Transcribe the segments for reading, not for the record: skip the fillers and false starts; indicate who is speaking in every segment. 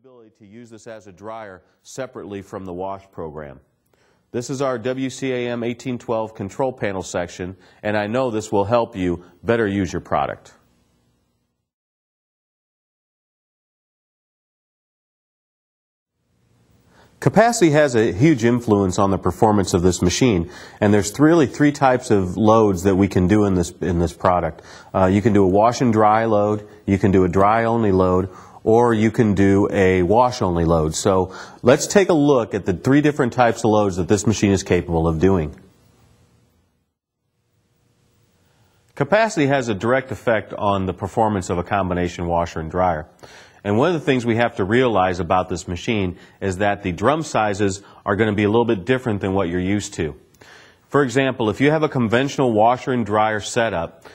Speaker 1: ability to use this as a dryer separately from the wash program. This is our WCAM1812 control panel section, and I know this will help you better use your product. Capacity has a huge influence on the performance of this machine, and there's really three types of loads that we can do in this product. You can do a wash and dry load, you can do a dry only load, or you can do a wash only load. So let's take a look at the three different types of loads that this machine is capable of doing. Capacity has a direct effect on the performance of a combination washer and dryer. And one of the things we have to realize about this machine is that the drum sizes are going to be a little bit different than what you're used to. For example, if you have a conventional washer and dryer setup,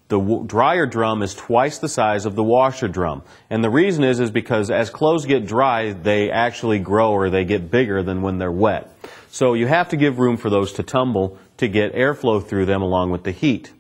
Speaker 1: the dryer drum is twice the size of the washer drum. And the reason is because as clothes get dry, they actually grow or they get bigger than when they're wet. So you have to give room for those to tumble to get airflow through them along with the heat.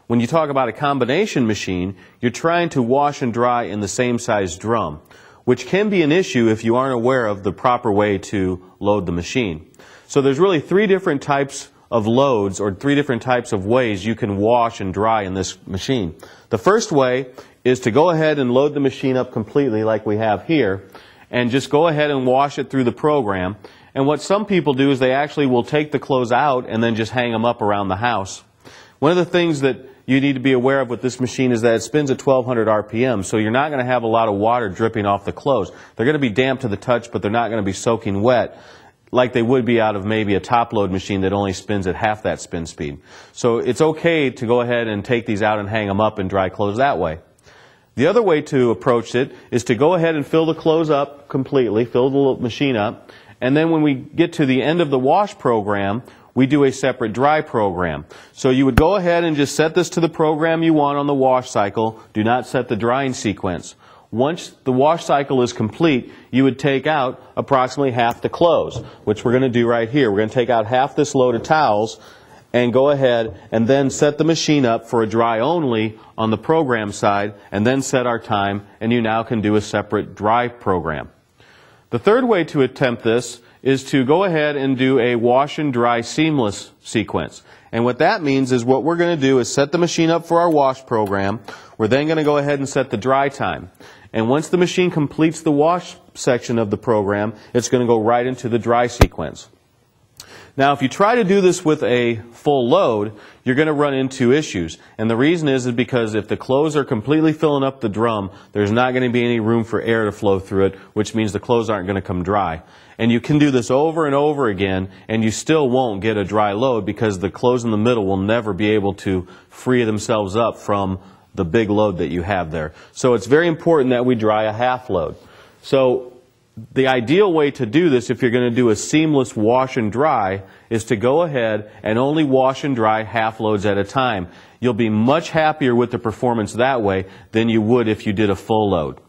Speaker 1: When you talk about a combination machine, you're trying to wash and dry in the same size drum, which can be an issue if you aren't aware of the proper way to load the machine. So there's really three different types of loads or three different types of ways you can wash and dry in this machine. The first way is to go ahead and load the machine up completely like we have here and just go ahead and wash it through the program. And what some people do is they actually will take the clothes out and then just hang them up around the house. One of the things that you need to be aware of with this machine is that it spins at 1200 RPM, so you're not going to have a lot of water dripping off the clothes. They're going to be damp to the touch, but they're not going to be soaking wet like they would be out of maybe a top load machine that only spins at half that spin speed. So it's okay to go ahead and take these out and hang them up and dry clothes that way. The other way to approach it is to go ahead and fill the clothes up completely, fill the machine up, and then when we get to the end of the wash program, we do a separate dry program. So you would go ahead and just set this to the program you want on the wash cycle. Do not set the drying sequence. Once the wash cycle is complete, you would take out approximately half the clothes, which we're going to do right here. We're going to take out half this load of towels and go ahead and then set the machine up for a dry only on the program side and then set our time, and you now can do a separate dry program. The third way to attempt this is to go ahead and do a wash and dry seamless sequence. And what that means is what we're going to do is set the machine up for our wash program. We're then going to go ahead and set the dry time. And once the machine completes the wash section of the program, it's going to go right into the dry sequence. Now, if you try to do this with a full load, you're going to run into issues. And the reason is because if the clothes are completely filling up the drum, there's not going to be any room for air to flow through it, which means the clothes aren't going to come dry. And you can do this over and over again, and you still won't get a dry load because the clothes in the middle will never be able to free themselves up from the big load that you have there. So it's very important that we dry a half load. So the ideal way to do this, if you're going to do a seamless wash and dry, is to go ahead and only wash and dry half loads at a time. You'll be much happier with the performance that way than you would if you did a full load.